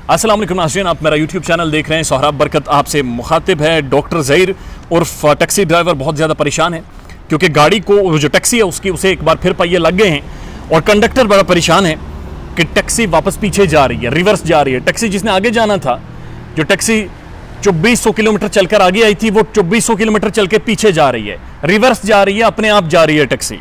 अस्सलाम वालेकुम नाज़रीन, आप मेरा यूट्यूब चैनल देख रहे हैं। सोहराब बरकत आपसे मुखातिब है। डॉक्टर ज़हीर उर्फ टैक्सी ड्राइवर बहुत ज़्यादा परेशान है क्योंकि गाड़ी को जो टैक्सी है उसे एक बार फिर पहिए लग गए हैं और कंडक्टर बड़ा परेशान है कि टैक्सी वापस पीछे जा रही है, रिवर्स जा रही है। टैक्सी जिसने आगे जाना था, जो टैक्सी 2400 किलोमीटर चलकर आगे आई थी, वो 2400 किलोमीटर चल के पीछे जा रही है, रिवर्स जा रही है, अपने आप जा रही है टैक्सी।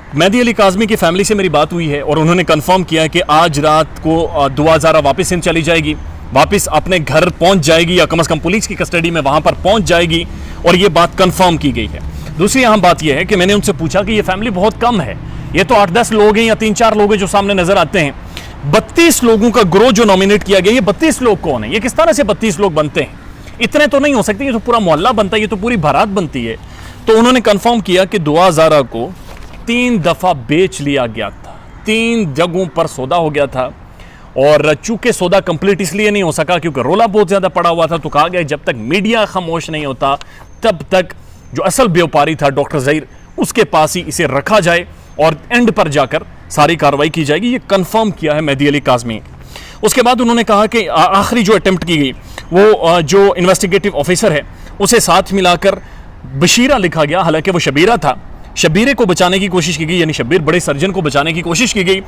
मेहदी अली काज़मी की फैमिली से मेरी बात हुई है और उन्होंने कंफर्म किया है कि आज रात को दुआ ज़ारा वापस इन चली जाएगी, वापस अपने घर पहुंच जाएगी या कम से कम पुलिस की कस्टडी में वहां पर पहुंच जाएगी और ये बात कंफर्म की गई है। दूसरी अहम बात यह है कि मैंने उनसे पूछा कि ये फैमिली बहुत कम है, ये तो 8-10 लोग हैं या 3-4 लोग हैं जो सामने नजर आते हैं। 32 लोगों का ग्रोह जो नॉमिनेट किया गया, ये 32 लोग कौन है? ये किस तरह से 32 लोग बनते हैं? इतने तो नहीं हो सकते, ये तो पूरा मोहल्ला बनता है, ये तो पूरी बारात बनती है। तो उन्होंने कंफर्म किया कि दुआ ज़ारा को 3 दफ़ा बेच लिया गया था, 3 जगहों पर सौदा हो गया था। और चूंकि सौदा कंप्लीट इसलिए नहीं हो सका क्योंकि रोला बहुत ज़्यादा पड़ा हुआ था, तो कहा गया जब तक मीडिया खामोश नहीं होता तब तक जो असल व्यापारी था डॉक्टर ज़हीर, उसके पास ही इसे रखा जाए और एंड पर जाकर सारी कार्रवाई की जाएगी। ये कंफर्म किया है मेहदी अली काज़मी। उसके बाद उन्होंने कहा कि आखिरी जो अटेम्प्ट की गई वो जो इन्वेस्टिगेटिव ऑफिसर है उसे साथ मिलाकर बशीरा लिखा गया, हालांकि वो शबीरा था। शबीरे को बचाने की कोशिश की गई, यानी शब्बीर बड़े सर्जन को बचाने की कोशिश की गई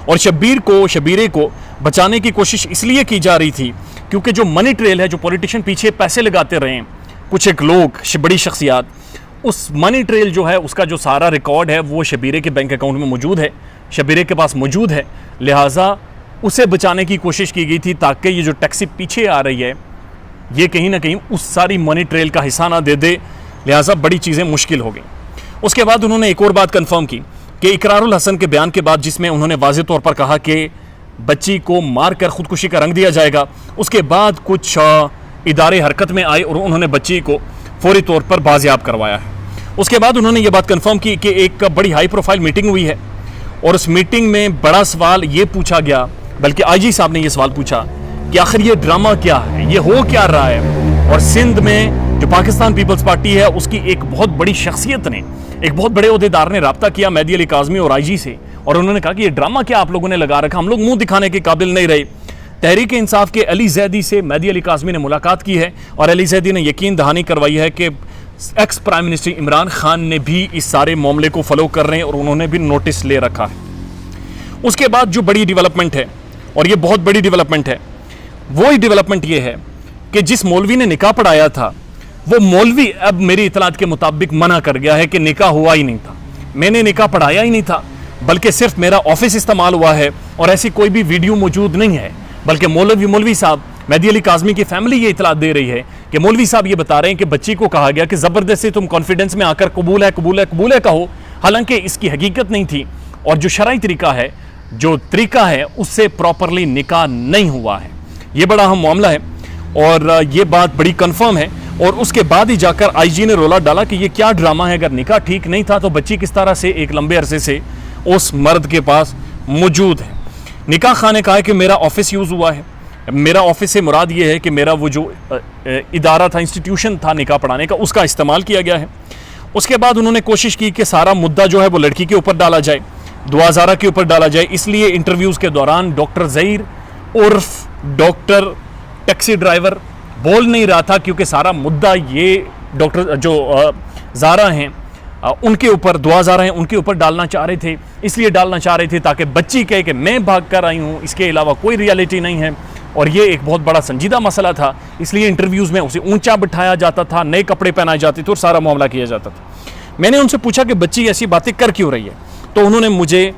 और शबीरे को बचाने की कोशिश इसलिए की जा रही थी क्योंकि जो मनी ट्रेल है, जो पॉलिटिशियन पीछे पैसे लगाते रहे हैं कुछ एक लोग, बड़ी शख्सियात, उस मनी ट्रेल जो है उसका जो सारा रिकॉर्ड है वो शबीरे के बैंक अकाउंट में मौजूद है, शबीरे के पास मौजूद है। लिहाजा उसे बचाने की कोशिश की गई थी ताकि ये जो टैक्सी पीछे आ रही है ये कहीं ना कहीं उस सारी मनी ट्रेल का हिस्सा ना दे दे, लिहाजा बड़ी चीज़ें मुश्किल हो गई। उसके बाद उन्होंने एक और बात कंफर्म की कि इकरारुल हसन के बयान के बाद, जिसमें उन्होंने वाज़ेह तौर पर कहा कि बच्ची को मारकर खुदकुशी का रंग दिया जाएगा, उसके बाद कुछ इदारे हरकत में आए और उन्होंने बच्ची को फौरी तौर पर बाजियाब करवाया है। उसके बाद उन्होंने ये बात कंफर्म की कि एक बड़ी हाई प्रोफाइल मीटिंग हुई है और उस मीटिंग में बड़ा सवाल ये पूछा गया, बल्कि आईजी साहब ने ये सवाल पूछा कि आखिर ये ड्रामा क्या है, ये हो क्या रहा है। और सिंध में जो पाकिस्तान पीपल्स पार्टी है उसकी एक बहुत बड़ी शख्सियत ने, एक बहुत बड़े ओहदेदार ने राब्ता किया मेहदी अली काज़मी और आईजी से और उन्होंने कहा कि ये ड्रामा क्या आप लोगों ने लगा रखा, हम लोग मुंह दिखाने के काबिल नहीं रहे। तहरीक इंसाफ के अली ज़ैदी से मेहदी अली काज़मी ने मुलाकात की है और अली ज़ैदी ने यकीन दहानी करवाई है कि ex prime minister Imran Khan ने भी इस सारे मामले को फॉलो कर रहे हैं और उन्होंने भी नोटिस ले रखा है। उसके बाद जो बड़ी डेवलपमेंट है, और ये बहुत बड़ी डेवलपमेंट है, वही डेवलपमेंट ये है कि जिस मौलवी ने निकाह पढ़ाया था वो मौलवी अब मेरी इतलात के मुताबिक मना कर गया है कि निकाह हुआ ही नहीं था, मैंने निकाह पढ़ाया ही नहीं था, बल्कि सिर्फ मेरा ऑफिस इस्तेमाल हुआ है और ऐसी कोई भी वीडियो मौजूद नहीं है। बल्कि मौलवी साहब, मेहदी अली काज़मी की फैमिली ये इतलात दे रही है कि मौलवी साहब ये बता रहे हैं कि बच्ची को कहा गया कि ज़बरदस्ती तुम कॉन्फिडेंस में आकर कबूल है कहो, हालांकि इसकी हकीकत नहीं थी और जो शरई तरीका है उससे प्रॉपरली निकाह नहीं हुआ है। ये बड़ा अहम मामला है और ये बात बड़ी कंफर्म है। और उसके बाद ही जाकर आईजी ने रोला डाला कि ये क्या ड्रामा है, अगर निकाह ठीक नहीं था तो बच्ची किस तरह से एक लंबे अरसे से उस मर्द के पास मौजूद है। निकाह खां ने कहा है कि मेरा ऑफिस यूज़ हुआ है। मेरा ऑफिस से मुराद ये है कि मेरा वो जो इदारा था, इंस्टीट्यूशन था निकाह पढ़ाने का, उसका इस्तेमाल किया गया है। उसके बाद उन्होंने कोशिश की कि सारा मुद्दा जो है वो लड़की के ऊपर डाला जाए, दुआ ज़ारा के ऊपर डाला जाए। इसलिए इंटरव्यूज़ के दौरान डॉक्टर ज़हीर उर्फ डॉक्टर टैक्सी ड्राइवर बोल नहीं रहा था क्योंकि सारा मुद्दा ये डॉक्टर जो ज़ारा हैं उनके ऊपर, दुआ ज़ारा हैं उनके ऊपर डालना चाह रहे थे। इसलिए डालना चाह रहे थे ताकि बच्ची कहे कि मैं भाग कर आई हूँ, इसके अलावा कोई रियलिटी नहीं है। और ये एक बहुत बड़ा संजीदा मसला था, इसलिए इंटरव्यूज़ में उसे ऊंचा बिठाया जाता था, नए कपड़े पहनाए जाते थे और सारा मामला किया जाता था। मैंने उनसे पूछा कि बच्ची ऐसी बातें कर क्यों रही है, तो उन्होंने मुझे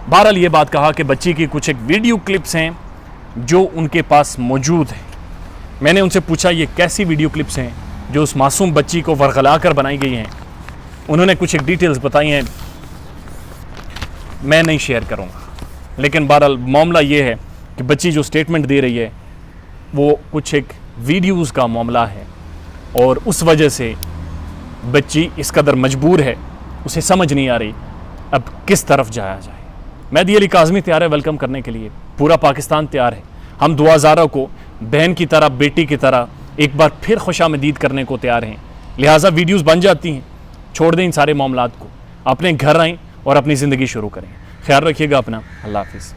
बहरहाल ये बात कहा कि बच्ची की कुछ एक वीडियो क्लिप्स हैं जो उनके पास मौजूद हैं। मैंने उनसे पूछा ये कैसी वीडियो क्लिप्स हैं जो उस मासूम बच्ची को वरगला कर बनाई गई हैं। उन्होंने कुछ एक डिटेल्स बताई हैं, मैं नहीं शेयर करूँगा, लेकिन बहरहाल मामला ये है कि बच्ची जो स्टेटमेंट दे रही है वो कुछ एक वीडियोज़ का मामला है और उस वजह से बच्ची इस कदर मजबूर है, उसे समझ नहीं आ रही अब किस तरफ जाया जाए। मेहदी अली काज़मी तैयार है वेलकम करने के लिए, पूरा पाकिस्तान तैयार है। हम दुआ ज़ारा को बहन की तरह, बेटी की तरह एक बार फिर खुशामदीद करने को तैयार हैं। लिहाजा वीडियोस बन जाती हैं, छोड़ दें इन सारे मामलात को, अपने घर आएँ और अपनी ज़िंदगी शुरू करें। ख्याल रखिएगा अपना। अल्लाह हाफिज़।